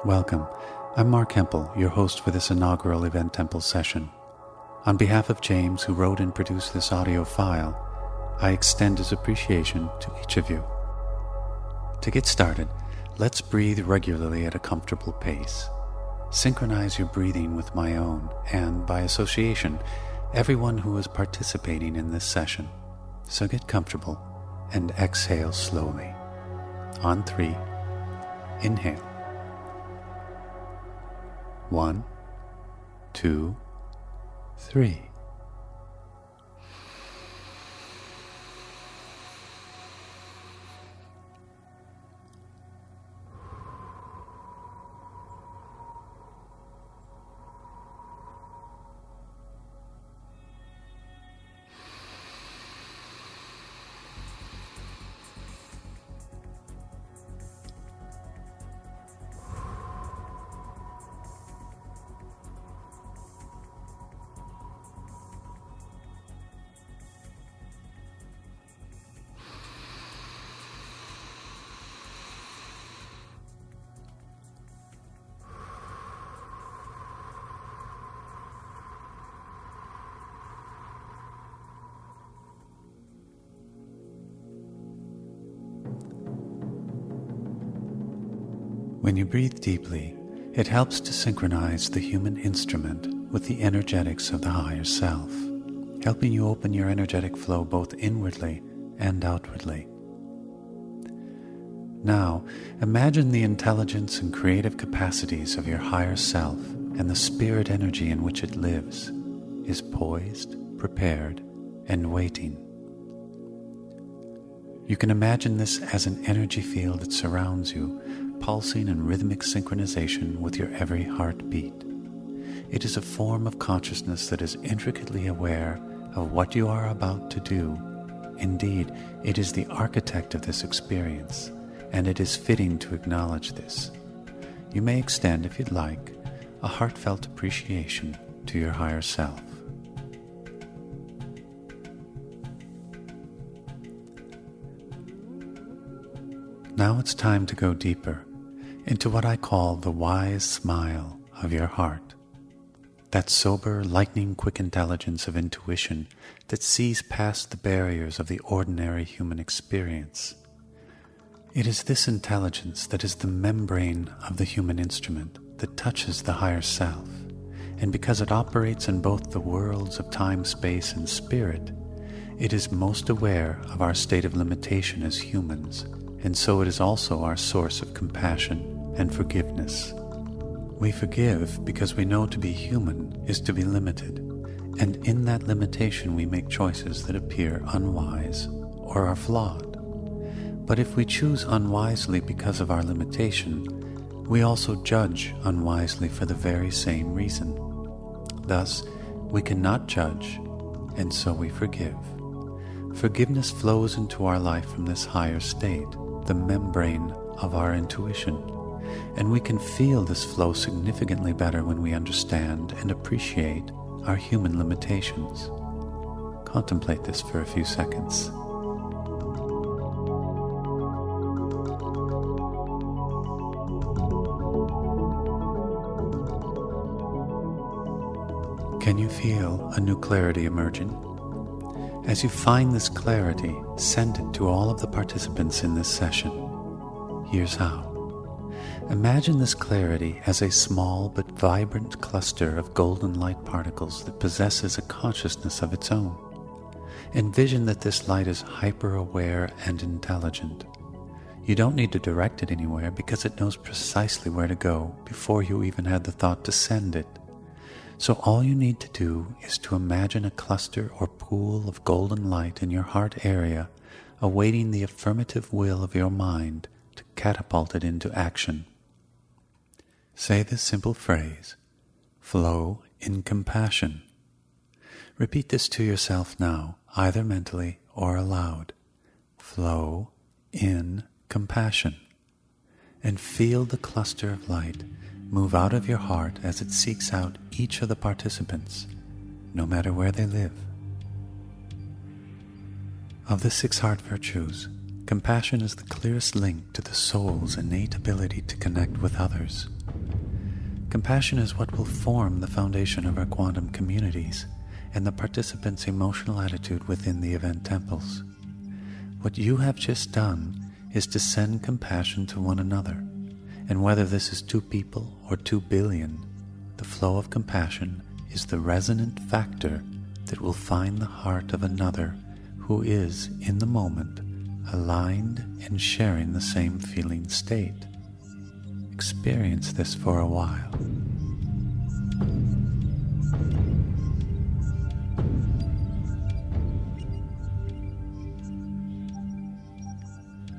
Welcome. I'm Mark Hempel, your host for this inaugural Event Temple session. On behalf of James, who wrote and produced this audio file, I extend his appreciation to each of you. To get started, let's breathe regularly at a comfortable pace. Synchronize your breathing with my own, and by association, everyone who is participating in this session. So get comfortable and exhale slowly. On 3, inhale. 1, 2, 3. When you breathe deeply, it helps to synchronize the human instrument with the energetics of the higher self, helping you open your energetic flow both inwardly and outwardly. Now, imagine the intelligence and creative capacities of your higher self and the spirit energy in which it lives is poised, prepared, and waiting. You can imagine this as an energy field that surrounds you, pulsing in rhythmic synchronization with your every heartbeat. It is a form of consciousness that is intricately aware of what you are about to do. Indeed, it is the architect of this experience, and it is fitting to acknowledge this. You may extend, if you'd like, a heartfelt appreciation to your higher self. Now it's time to go deeper into what I call the wise smile of your heart, that sober, lightning-quick intelligence of intuition that sees past the barriers of the ordinary human experience. It is this intelligence that is the membrane of the human instrument that touches the higher self, and because it operates in both the worlds of time, space, and spirit, it is most aware of our state of limitation as humans, and so it is also our source of compassion and forgiveness. We forgive because we know to be human is to be limited, and in that limitation we make choices that appear unwise or are flawed. But if we choose unwisely because of our limitation, we also judge unwisely for the very same reason. Thus, we cannot judge, and so we forgive. Forgiveness flows into our life from this higher state, the membrane of our intuition, and we can feel this flow significantly better when we understand and appreciate our human limitations. Contemplate this for a few seconds. Can you feel a new clarity emerging? As you find this clarity, send it to all of the participants in this session. Here's how. Imagine this clarity as a small but vibrant cluster of golden light particles that possesses a consciousness of its own. Envision that this light is hyper-aware and intelligent. You don't need to direct it anywhere because it knows precisely where to go before you even had the thought to send it. So all you need to do is to imagine a cluster or pool of golden light in your heart area, awaiting the affirmative will of your mind to catapult it into action. Say this simple phrase, flow in compassion. Repeat this to yourself now, either mentally or aloud. Flow in compassion. And feel the cluster of light move out of your heart as it seeks out each of the participants, no matter where they live. Of the 6 heart virtues, compassion is the clearest link to the soul's innate ability to connect with others. Compassion is what will form the foundation of our quantum communities and the participants' emotional attitude within the event temples. What you have just done is to send compassion to one another, and whether this is 2 people or 2 billion, the flow of compassion is the resonant factor that will find the heart of another who is, in the moment, aligned and sharing the same feeling state. Experience this for a while.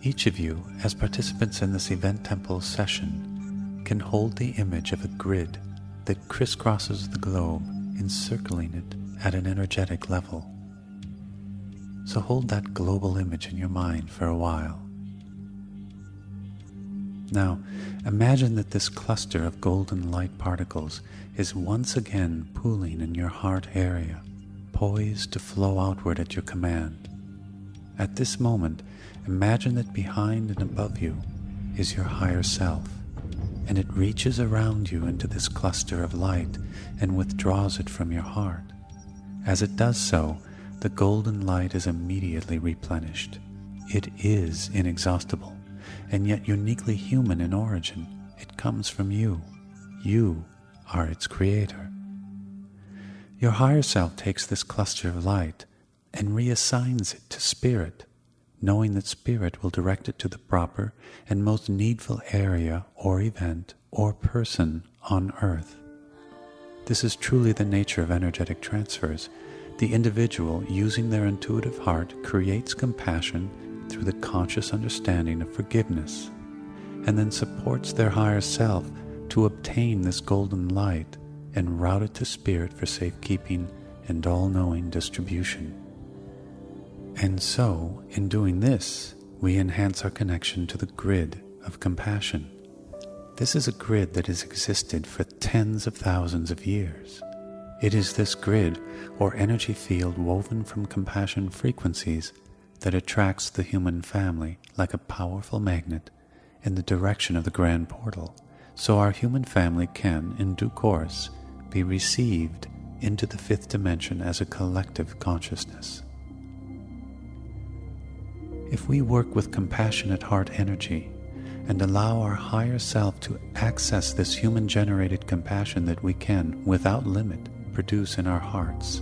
Each of you, as participants in this event temple session, can hold the image of a grid that crisscrosses the globe, encircling it at an energetic level. So hold that global image in your mind for a while. Now, imagine that this cluster of golden light particles is once again pooling in your heart area, poised to flow outward at your command. At this moment, imagine that behind and above you is your higher self, and it reaches around you into this cluster of light and withdraws it from your heart. As it does so, the golden light is immediately replenished. It is inexhaustible, and yet uniquely human in origin. It comes from you. You are its creator. Your higher self takes this cluster of light and reassigns it to spirit, knowing that spirit will direct it to the proper and most needful area or event or person on earth. This is truly the nature of energetic transfers. The individual, using their intuitive heart, creates compassion through the conscious understanding of forgiveness, and then supports their higher self to obtain this golden light and route it to spirit for safekeeping and all-knowing distribution. And so, in doing this, we enhance our connection to the grid of compassion. This is a grid that has existed for tens of thousands of years. It is this grid, or energy field woven from compassion frequencies, that attracts the human family like a powerful magnet in the direction of the grand portal, so our human family can, in due course, be received into the 5th dimension as a collective consciousness. If we work with compassionate heart energy and allow our higher self to access this human-generated compassion that we can, without limit, produce in our hearts,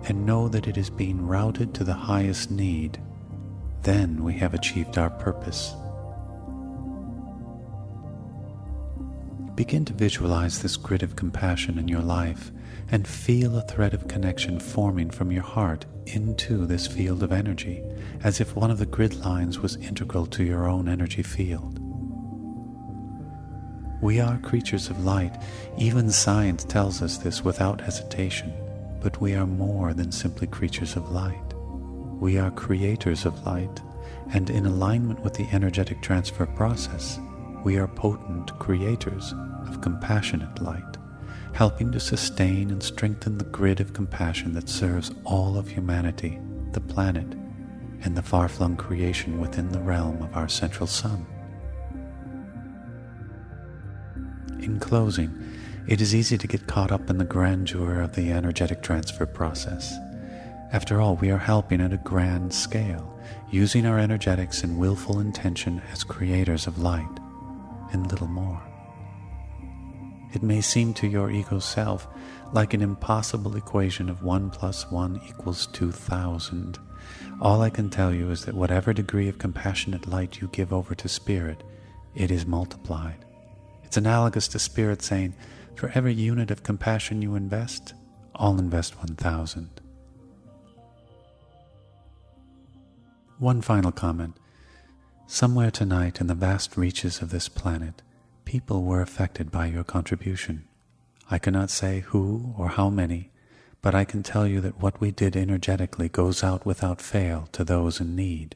and know that it is being routed to the highest need, then we have achieved our purpose. Begin to visualize this grid of compassion in your life and feel a thread of connection forming from your heart into this field of energy, as if one of the grid lines was integral to your own energy field. We are creatures of light. Even science tells us this without hesitation, but we are more than simply creatures of light. We are creators of light, and in alignment with the energetic transfer process, we are potent creators of compassionate light, helping to sustain and strengthen the grid of compassion that serves all of humanity, the planet, and the far-flung creation within the realm of our central sun. In closing, it is easy to get caught up in the grandeur of the energetic transfer process. After all, we are helping at a grand scale, using our energetics and willful intention as creators of light, and little more. It may seem to your ego self like an impossible equation of 1 + 1 = 2,000. All I can tell you is that whatever degree of compassionate light you give over to spirit, it is multiplied. It's analogous to spirit saying, for every unit of compassion you invest, I'll invest 1,000. One final comment. Somewhere tonight in the vast reaches of this planet, people were affected by your contribution. I cannot say who or how many, but I can tell you that what we did energetically goes out without fail to those in need.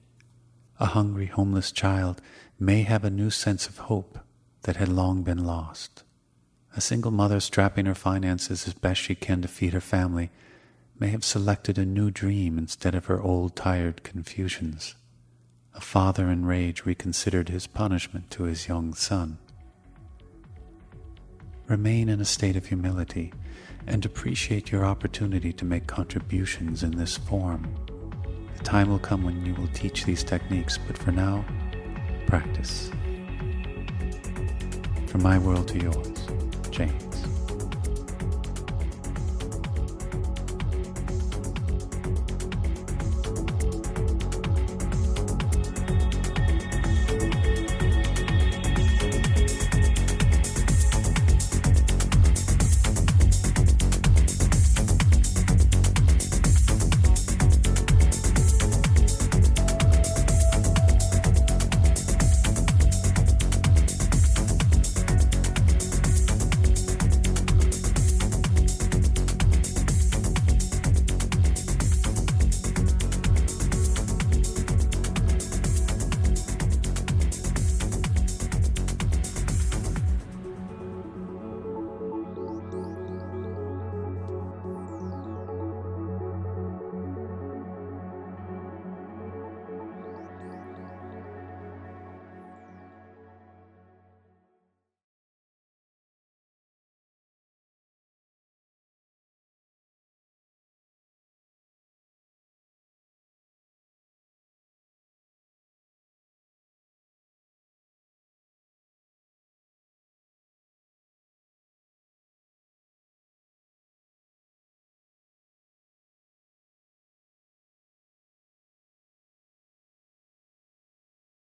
A hungry, homeless child may have a new sense of hope that had long been lost. A single mother strapping her finances as best she can to feed her family may have selected a new dream instead of her old tired confusions. A father in rage reconsidered his punishment to his young son. Remain in a state of humility and appreciate your opportunity to make contributions in this form. The time will come when you will teach these techniques, but for now, practice. From my world to yours, James.